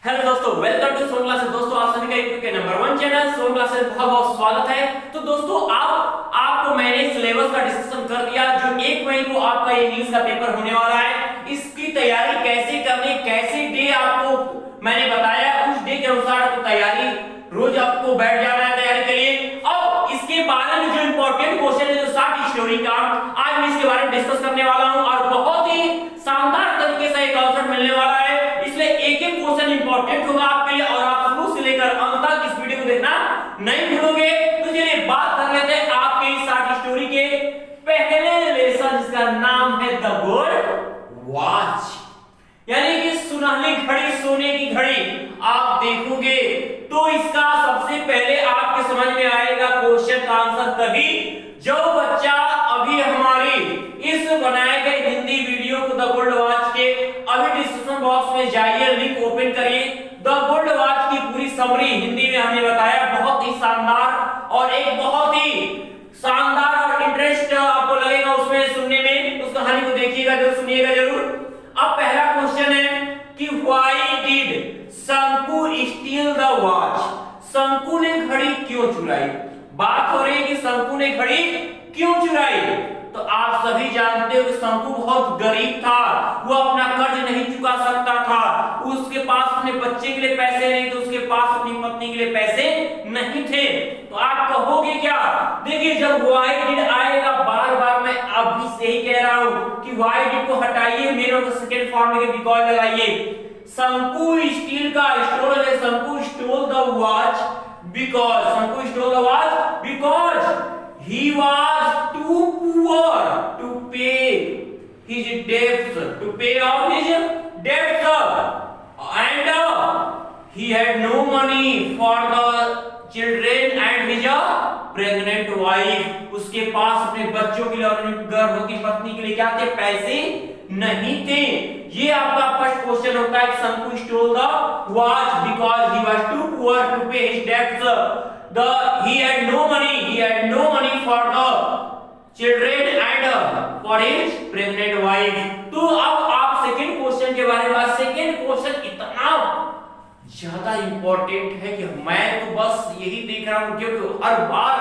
Hello दोस्तों, welcome to Som classes. दोस्तों आप सभी का यूट्यूब के नंबर 1 चैनल सोम क्लासेस बहुत बहुत स्वागत है। तो दोस्तों आपको मैंने सिलेबस का डिस्कशन कर दिया। जो 1 मई को आपका इंग्लिश का पेपर होने वाला है, इसकी तैयारी कैसे करनी, कैसे डे आपको मैंने बताया, उस डे के अनुसार आपको तैयारी रोज आपको बैठ जाना है तैयारी के लिए। अब इसके बारे में जो इंपॉर्टेंट क्वेश्चन है, जो शॉर्ट स्टोरी का, आज मैं इसके बारे में डिस्कस करने वाला हूं और बहुत ही शानदार तरीके से एक आंसर मिलने वाला है। इसलिए एक एक क्वेश्चन इंपॉर्टेंट होगा आपके लिए और आप शुरू से लेकर अंत तक इस वीडियो को देखना नहीं भूलोगे। तो चलिए बात कर लेते हैं आपके इस शॉर्ट स्टोरी के पहले लेसन, जिसका नाम है द गोल्ड वॉच, यानी कि सुनहरी घड़ी, सोने की घड़ी। आप देखोगे तो इसका सबसे पहले आपके समझ में आएगा क्वेश्चन का आंसर तभी जो बच्चा अभी हमारी इस बनाए गए हिंदी वीडियो को द गोल्ड वॉच के अभी डिस्क्रिप्शन बॉक्स में जाइए, लिंक ओपन करिए। द गोल्ड वॉच की पूरी समरी हिंदी में हमने बताया, बहुत ही शानदार और एक बहुत ही शानदार और इंटरेस्ट आपको लगेगा उसमें सुनने में। उस कहानी को देखिएगा जरूर, सुनिएगा जरूर। अब पहला क्वेश्चन है कि व्हाई डिड शंकु स्टील द वॉच? शंकु ने घड़ी क्यों चुराई? बात हो रही है कि शंकु ने घड़ी क्यों चुराई। तो आप सभी जानते हो कि शंकु बहुत गरीब था, वो अपना कर्ज नहीं चुका सकता था, उसके पास अपने बच्चे के लिए पैसे नहीं थे, उसके पास अपनी पत्नी के लिए पैसे नहीं थे। तो आप कहोगे क्या? देखिए, जब व्हाई डिड आएगा, बार बार मैं अभी से ही कह रहा हूं कि व्हाई डिड को हटाइए, main of the second form में बिकॉज लगाइए। शंकु स्टील का स्टोल है, शंकु स्टोल द वॉच बिकॉज, शंकु stole the watch because he was too poor to pay his debts, to pay off his debts, and he had no money for the children and his pregnant wife. उसके पास अपने बच्चों के लिए और गर्भवती पत्नी के लिए क्या थे? पैसे नहीं थे। ये आपका फर्स्ट क्वेश्चन होता है। शंकु stole the watch because he was too poor to pay his debts. He had no money for the children and for his pregnant wife. तो अब आप सेकंड क्वेश्चन के बारे में, सेकंड क्वेश्चन इतना ज्यादा इंपॉर्टेंट है कि मैं तो बस यही देख रहा हूं, क्योंकि हर बार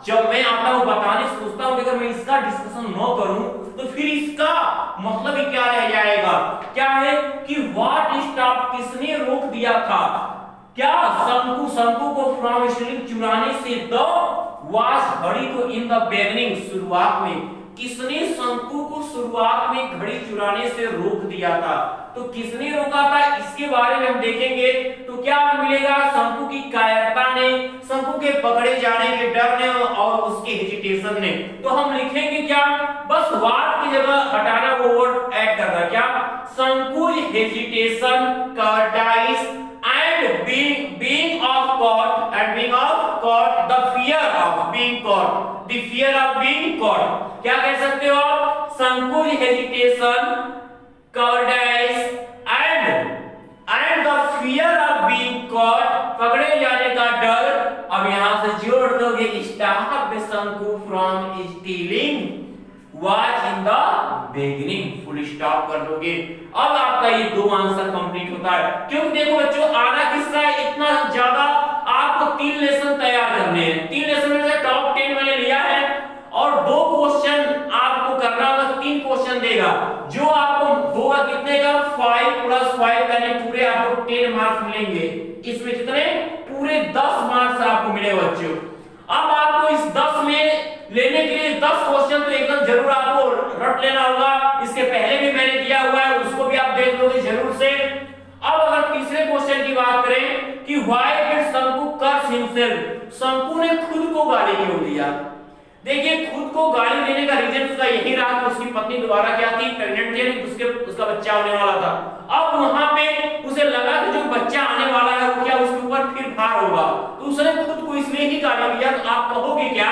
जब मैं आता हूं बताने सोचता हूं कि अगर मैं इसका डिस्कशन न करूं तो फिर इसका मतलब ही क्या रह जाएगा। क्या है कि व्हाट स्टॉप, किसने रोक दिया था? क्या शंकु को फ्रॉम स्टीलिंग, चुराने से, द वॉच, घड़ी को, इन द बिगिनिंग, शुरुआत में। किसने शंकु को शुरुआत में घड़ी चुराने से रोक दिया था? तो किसने रोका था, इसके बारे में हम देखेंगे। तो क्या मिलेगा? शंकु की कायरता ने, शंकु के पकड़े जाने के डर ने और उसके हेजिटेशन ने। तो हम लिखेंगे क्या? बस व्हाट की जगह हटाना, वो वर्ड ऐड करना। क्या? शंकु's hesitation, कार्डाइस and being of caught, the fear of being caught, क्या कह सकते हो आप? शंकु's hesitation, cowardice and the fear of being caught, पकड़े जाने का डर। अब यहां से जोड़ दोगे stop शंकु from stealing watch in the beginning, full stop कर दोगे। अब आपका ये दो आंसर कंप्लीट होता है। क्योंकि देखो बच्चों, आना किसका है इतना ज्यादा, आपको 3 लेसन तैयार करने हैं। 3 लेसन में से टॉप 10 मैंने लिया है और 2 क्वेश्चन आपको करना होगा। 3 क्वेश्चन देगा, जो आपको होगा कितने का? 5 + 5 यानी पूरे आपको 10 मार्क्स मिलेंगे। इसमें कितने? पूरे 10 मार्क्स आपको मिले बच्चों। अब आपको इस 10 में लेने के लिए 10 क्वेश्चन तो एकदम जरूर आपको रट लेना होगा। इसके पहले भी मैंने दिया हुआ है, उसको भी आप देख लोगे जरूर से। अब अगर तीसरे क्वेश्चन की बात करें कि व्हाई डिड शंकु कर्स हिमसेल्फ, शंकु ने खुद को गाली क्यों दिया? देखिए, खुद को गाली देने का रीजन उसका यही रहा कि उसकी पत्नी दोबारा क्या थी? प्रेग्नेंट थी, उसका बच्चा होने वाला था। अब वहां पे उसे लगा कि जो बच्चा आने वाला है वो क्या उसके ऊपर फिर भार होगा, तो उसने खुद को इसलिए ही गाली दिया। तो आप कहोगे क्या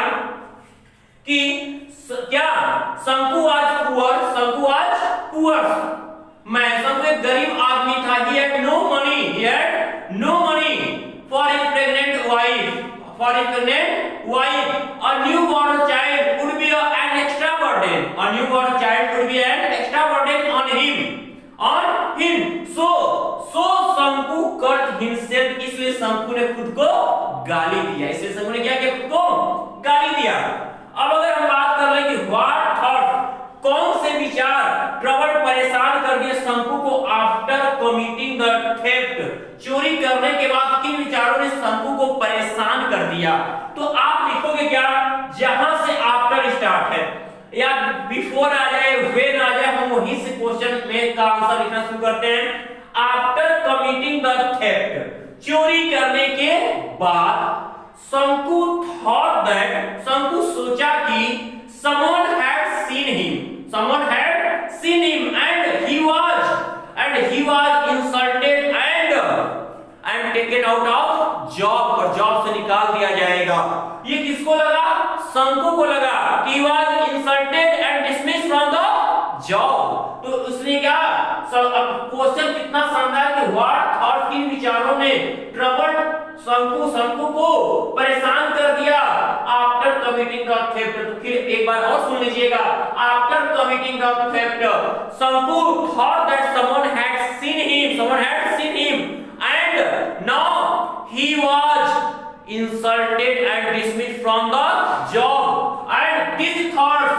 कि क्या शंकु आज पुअर, मैं शंकु एक गरीब आदमी था। he had no money for his pregnant wife, a newborn child would be an extra burden, on him, so शंकु कर्ज हिमसेल्फ, इसलिए शंकु ने खुद को गाली दिया, इसलिए शंकु ने क्या किया, खुद को गाली दिया। अब अगर हम बात कर रहे हैं कि व्हाट थॉट, कौन से विचार ट्रबल परेशान कर दिए शंकु को आफ्टर कमिटिंग द थेफ्ट, चोरी करने के बाद किन विचारों ने शंकु को परेशान कर दिया। तो आप लिखोगे क्या, जहां से आफ्टर स्टार्ट है या बिफोर आ जाए, व्हेन आ जाए, हम वहीं से क्वेश्चन में का आंसर लिखना शुरू करते हैं। आफ्टर कमिटिंग द थेफ्ट, चोरी करने के बाद शंकु थॉट दैट, शंकु सोचा कि someone had seen him, someone had seen him and he was insulted and taken out of job, और जॉब से निकाल दिया जाएगा। ये किसको लगा, शंकु को लगा कि was insulted and dismissed from the job। तो उसने क्या, अब क्वेश्चन कितना शानदार कि व्हाट थॉट, किन विचारों ने ट्रबल्ड शंकु को परेशान कर दिया आफ्टर कमिटिंग द थेफ्ट। तो फिर एक बार और सुन लीजिएगा, आफ्टर कमिटिंग द थेफ्ट शंकु thought that someone had seen him and now he was insulted and dismissed from the job and these thoughts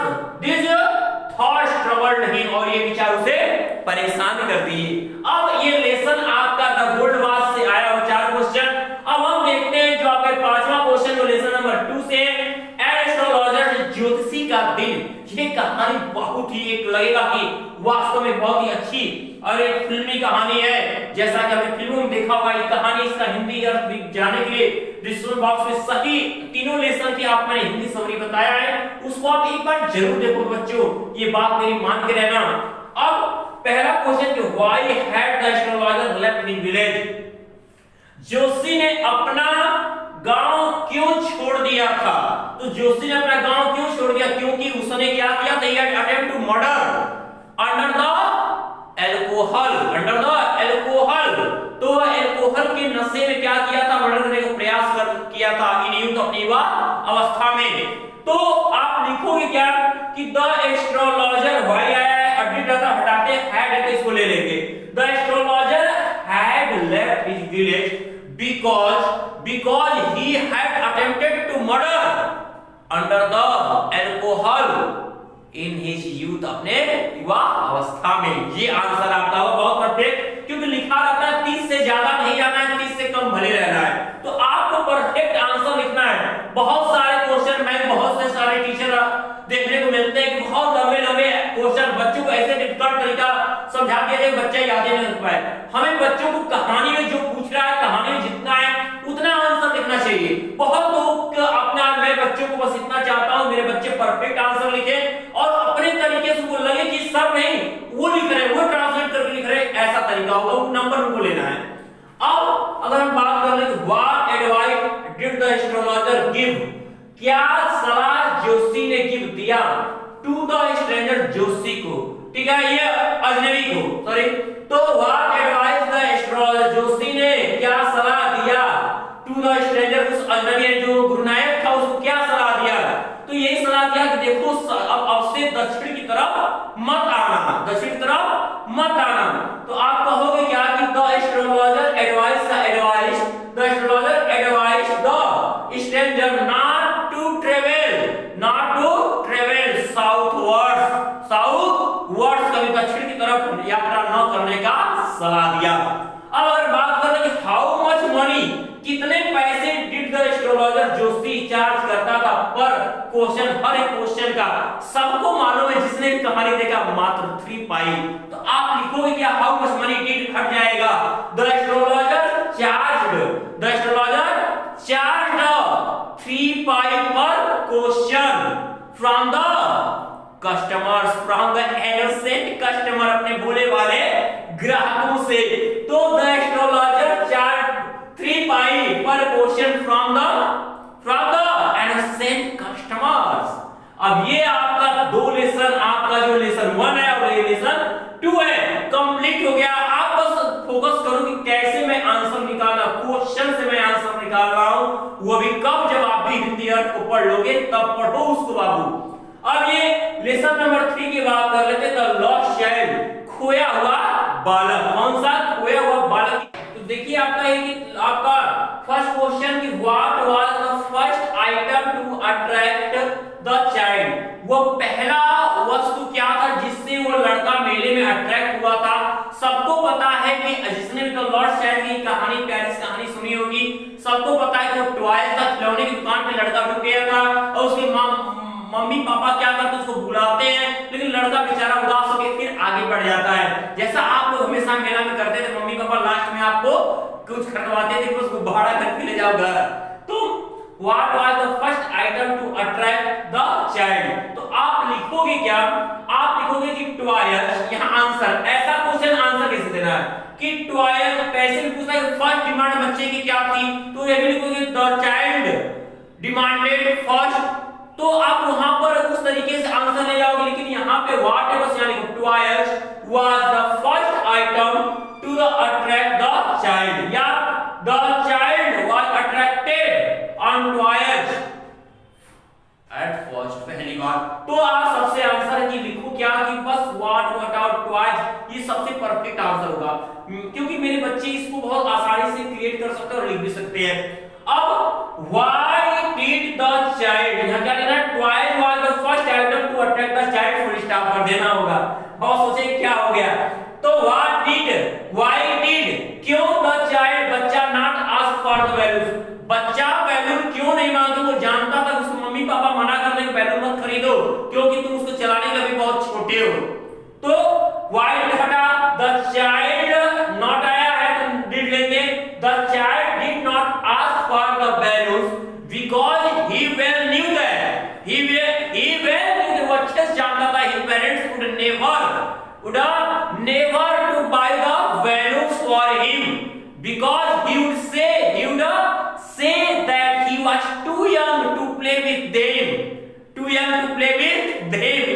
troubled him, और ये विचार उसे परेशान कर दिए। अब ये लेसन आपका द गोल्ड वाच से आया हो 4 क्वेश्चन। अब हम देखते हैं जो आपके 5वां क्वेश्चन जो लेसन नंबर 2 से, एस्ट्रोलॉजर, ज्योतिषी का दिन। ये कहानी बहुत ही एक लगेगा कि वास्तव में बहुत ही अच्छी और एक फिल्मी कहानी है, जैसा कि आपने फिल्मों में देखा होगा। ये कहानी, इसका हिंदी अर्थ जानने के लिए डिस्क्रिप्शन बॉक्स में सही तीनों लेसन की आप मैंने हिंदी समरी बताया है, उसको आप एक बार जरूर देखो बच्चों, ये बात मेरी मान के रहना। अब पहला क्वेश्चन कि why had the astrologer left his village, Joshi ने अपना गांव क्यों छोड़ दिया था। तो जोशी ने अपना गांव क्यों छोड़ दिया, क्योंकि उसने क्या किया था, he had attempt to murder under the alcohol, तो अल्कोहल के नशे में क्या किया था, मर्डर करने का प्रयास किया था इन यूथ, अपनी युवा अवस्था में। तो आप लिखोगे क्या कि द एस्ट्रोलॉजर, व्हाई आया है, एडिटर हटाते हैड है तो इसको ले लेंगे। The astrologer had left his village because he had attempted to murder under the alcohol in his youth, अपने युवा अवस्था में। ये आंसर आपका होगा बहुत परफेक्ट, क्योंकि लिखा रहता है 30 से ज्यादा नहीं जाना है, 30 से कम भले रहना है। तो आपको परफेक्ट आंसर लिखना है। बहुत सारे क्वेश्चन में बहुत से सारे टीचर देखने को मिलते हैं कि बहुत लंबे क्वेश्चन बच्चों को ऐसे डिफिकल्ट तरीका समझा दिया जाए बच्चे याद ही नहीं रख पाए। हमें बच्चों को कहानी में जो पूछ रहा है, कहानी में जितना है उतना आंसर लिखना चाहिए। बहुत लोग अपना, मैं बच्चों को बस इतना चाहता हूं मेरे बच्चे परफेक्ट आंसर लिखें और अपने तरीके से उनको लगे कि सर नहीं वो लिख रहे, वो ट्रांसलेट करके लिख रहे, ऐसा तरीका होगा, वो नंबर उनको लेना है। अब अगर हम बात कर ले what advice did the astrologer give, क्या सलाह जोशी ने गिव दिया टू द स्ट्रेंजर, जोशी को, ठीक है, ये अजनबी को, सॉरी। तो what advice the astrologer, Joshi ने क्या सलाह दिया टू द स्ट्रेंजर, उस अजनबी ने जो गुरुनायक था उसको क्या सलाह दिया। तो यही सलाह दिया कि देखो अब से दक्षिण की तरफ मत आना, दक्षिण की तरफ मत आना। तो आप कहोगे क्या कि the astrologer advise the stranger not to travel southwards, कभी दक्षिण की तरफ यात्रा न करने का सलाह दिया। अब अगर बात करें कि हाउ मच मनी, कितने पैसे did the astrologer Joshi charge करता था पर क्वेश्चन, हर एक क्वेश्चन का सबको मालूम है, जिसने भी कहानी देखा मात्र 3 पाई। तो आप लिखोगे क्या हाउ मच मनी डिड, हट जाएगा द एस्ट्रोलॉजर चार्ज्ड 3 पाई पर question from the customers, from the innocent customer, अपने भोले वाले ग्राहकों से। तो द एस्ट्रोलॉजर चार्ज 3 पाई पर question from the innocent customers. अब ये आपका 2 लेसन, आपका जो लेसन 1 है और ये लेसन 2 है, कंप्लीट हो गया। आप बस फोकस करो कि कैसे मैं आंसर निकालना, क्वेश्चन से मैं आंसर निकाल रहा हूं, वो भी कब, जब आप भी हिंदी अर्थ को पढ़ लोगे तब पढ़ो उसको बाबू। अब ये लेसन नंबर 3 की बात कर लेते हैं, द लॉस्ट चाइल्ड, खोया हुआ बालक। कौन सा खोया हुआ बालक, तो देखिए आपका ये कि आपका फर्स्ट क्वेश्चन कि what was the first item to attract the child, वो पहला वस्तु क्या था जिससे वो लड़का मेले में अट्रैक्ट हुआ था। सबको पता है कि जिसने भी तो लॉर्ड चाइल्ड की कहानी, पेरिस कहानी सुनी होगी, सबको पता है कि वो टॉयज का खिलौने की दुकान पे लड़का रुक गया था और उसके मम्मी पापा क्या करते हैं, उसको बुलाते हैं, लेकिन लड़का बेचारा उदास होकर फिर आगे बढ़ जाता है। जैसा आप लोग हमेशा मेला में करते थे, मम्मी पापा लास्ट में आपको कुछ खरीदवाते थे कि उसको भाड़ा करके ले जाओ घर। तो what was the first item to attract the child, तो आप लिखोगे क्या, आप लिखोगे कि टॉयज। यहाँ आंसर, ऐसा क्वेश्चन आंसर कैसे देना है कि टॉयज, पैसे में पूछा है फर्स्ट डिमांड बच्चे की क्या थी, तो ये भी लिखोगे द चाइल्ड डिमांडेड फर्स्ट, तो आप वहां पर उस तरीके से आंसर ले जाओगे। लेकिन यहाँ पे व्हाट है, बस यहाँ लिखो toys was the first item to the attract the child, या the child was attracted on toys at first, पहली बार। तो आप सबसे आंसर की लिखो क्या कि बस व्हाट आउट टॉयज, ये सबसे परफेक्ट आंसर होगा, क्योंकि मेरे बच्चे इसको बहुत आसानी से क्रिएट कर सकते हैं और लिख भी सकते हैं। अब व्हाई डिड द चाइल्ड, यहां क्या लिखना है, toys was the first item to attract the child, full stop कर देना होगा। बहुत सोचे क्या हो गया, तो व्हाट डिड, व्हाई डिड, क्यों द चाइल्ड, बच्चा not ask for the values, बच्चा बैलून क्यों नहीं मांगता, वो जानता था उसको मम्मी पापा मना कर रहे हैं बैलून मत खरीदो क्योंकि तुम उसको चलाने के भी बहुत छोटे हो। तो व्हाई डिड हटा, द चाइल्ड नॉट आया है तो डिड लेंगे, the child did not ask for the balloons because he well knew that, he well knew, वो अच्छे से जानता था his parents would never to buy the balloons for him because he would say that he was too young to play with them,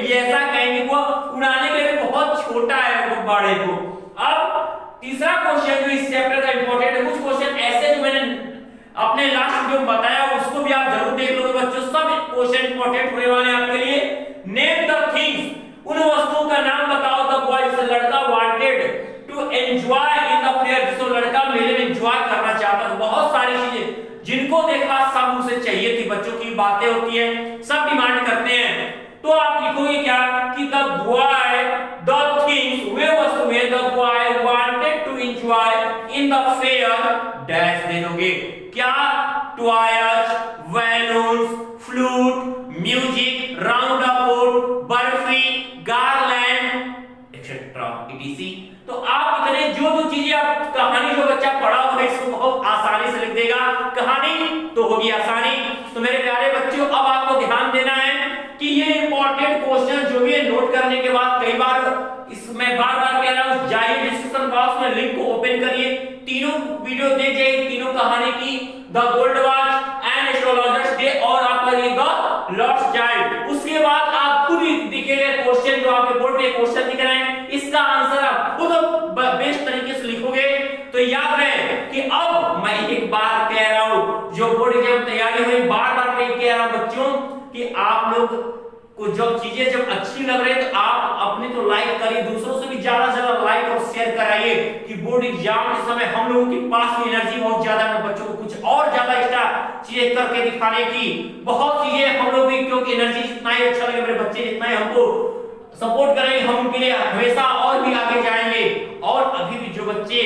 ये ऐसा कहेंगे, वो उड़ाने के लिए बहुत छोटा है गुब्बारे को। अब तीसरा क्वेश्चन जो इस चैप्टर का इंपॉर्टेंट है, कुछ क्वेश्चन ऐसे जो मैंने अपने लास्ट वीडियो में बताया उसको भी आप जरूर देख लो बच्चों, सब क्वेश्चन इंपॉर्टेंट होने वाले हैं आपके लिए। नेम द थिंग्स, उन वस्तुओं का नाम बताओ, द बॉय, लड़का wanted to enjoy in the fair, जिसको लड़का मेले में एंजॉय करना चाहता था। बहुत सारी चीजें जिनको देखा सब उसे चाहिए थी, बच्चों की बातें होती हैं, सब डिमांड करते हैं। तो आप लिखोगे क्या कि द बॉय, द थिंग्स, वे वस्तुएं, the boy wanted to enjoy in the fair dash दे दोगे क्या, toys, balloons, flute, music, round about, barfi, garland etcetera etc। तो आप इतने जो चीजें, आप कहानी जो बच्चा पढ़ा होगा इसको बहुत आसानी से लिख देगा, कहानी तो होगी आसानी। तो मेरे प्यारे बच्चों अब आपको ध्यान देना है कि ये इंपॉर्टेंट क्वेश्चन जो भी है नोट करने के बाद, कई बार इसमें बार-बार कह रहा हूं, जाइए डिस्क्रिप्शन बॉक्स में लिंक को ओपन करिए, तीनों वीडियो देख जाइए, तीनों कहानी की, the gold watch and astrologers day और आप करिएगा लॉर्ड चाइल्ड। उसके बाद आप खुद ही दिखेगा क्वेश्चन जो आपके बोर्ड पे क्वेश्चन दिख रहे हैं, इसका आंसर आप खुद बेस्ट तरीके से लिखोगे। तो याद रहे कि अब मैं एक बार कह रहा हूं, जो बोर्ड एग्जाम तैयारी हुई, बार-बार मैं कह रहा हूं बच्चों कि आप लोग को जब चीजें जब अच्छी लग रही है तो आप अपने तो लाइक करिए, दूसरों से भी ज्यादा से ज्यादा लाइक और शेयर कराइए कि बोर्ड एग्जाम के समय हम लोगों के पास भी एनर्जी बहुत ज्यादा है बच्चों को कुछ और ज्यादा एक्स्ट्रा चीजें करके दिखाने की, बहुत चीजें हम लोग भी, क्योंकि एनर्जी जितना ही अच्छा लगे मेरे बच्चे जितना ही हमको सपोर्ट करेंगे, हम उनके लिए हमेशा और भी आगे जाएंगे। और अभी भी जो बच्चे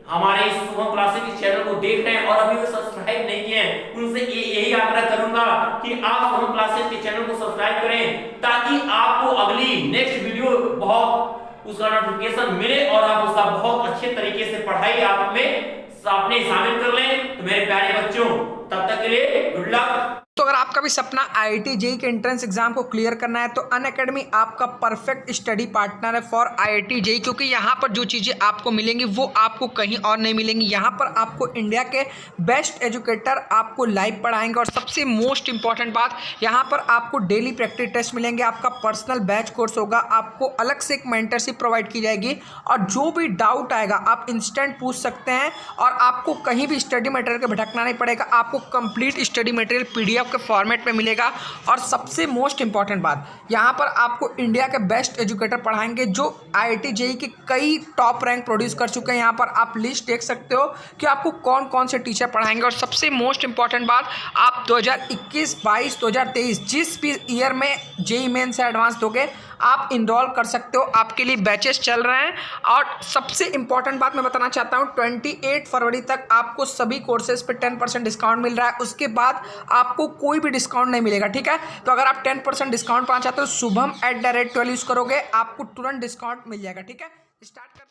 हमारे इस शुभम क्लासेस के चैनल को देख रहे हैं और अभी वो सब्सक्राइब नहीं किए हैं, उनसे यही आग्रह करूंगा कि आप शुभम क्लासेस के चैनल को सब्सक्राइब करें ताकि आपको अगली नेक्स्ट वीडियो बहुत उसका नोटिफिकेशन मिले और आप उसका बहुत अच्छे तरीके से पढ़ाई आप में अपने शामिल कर लें। तो मेरे प्यारे बच्चों तब तक के लिए गुड लक। तो अगर आपका भी सपना IIT JEE के एंट्रेंस एग्जाम को क्लियर करना है तो अनअकैडमी आपका परफेक्ट स्टडी पार्टनर है फॉर IIT JEE, क्योंकि यहाँ पर जो चीज़ें आपको मिलेंगी वो आपको कहीं और नहीं मिलेंगी। यहाँ पर आपको इंडिया के बेस्ट एजुकेटर आपको लाइव पढ़ाएंगे और सबसे मोस्ट इंपॉर्टेंट बात, यहाँ पर आपको डेली प्रैक्टिस टेस्ट मिलेंगे, आपका पर्सनल बैच कोर्स होगा, आपको अलग से एक मेंटरशिप प्रोवाइड की जाएगी और जो भी डाउट आएगा आप इंस्टेंट पूछ सकते हैं और आपको कहीं भी स्टडी मटेरियल का भटकना नहीं पड़ेगा। आपको कंप्लीट स्टडी मटेरियल PDF के फॉर्मेट में मिलेगा। और सबसे मोस्ट इंपॉर्टेंट बात, यहाँ पर आपको इंडिया के बेस्ट एजुकेटर पढ़ाएंगे जो IIT JEE के कई टॉप रैंक प्रोड्यूस कर चुके हैं। यहाँ पर आप लिस्ट देख सकते हो कि आपको कौन कौन से टीचर पढ़ाएंगे। और सबसे मोस्ट इंपॉर्टेंट बात, आप 2021, 22, 2023 जिस भी ईयर में JEE मेन से एडवांस दोगे आप इनरोल कर सकते हो। आपके लिए बैचेस चल रहे हैं। और सबसे इंपॉर्टेंट बात मैं बताना चाहता हूँ, 28 फरवरी तक आपको सभी कोर्सेज पे 10% डिस्काउंट मिल रहा है। उसके बाद आपको कोई भी डिस्काउंट नहीं मिलेगा, ठीक है। तो अगर आप 10% डिस्काउंट पाना चाहते हो, शुभम @12 यूज़ करोगे, आपको तुरंत डिस्काउंट मिल जाएगा, ठीक है। स्टार्ट कर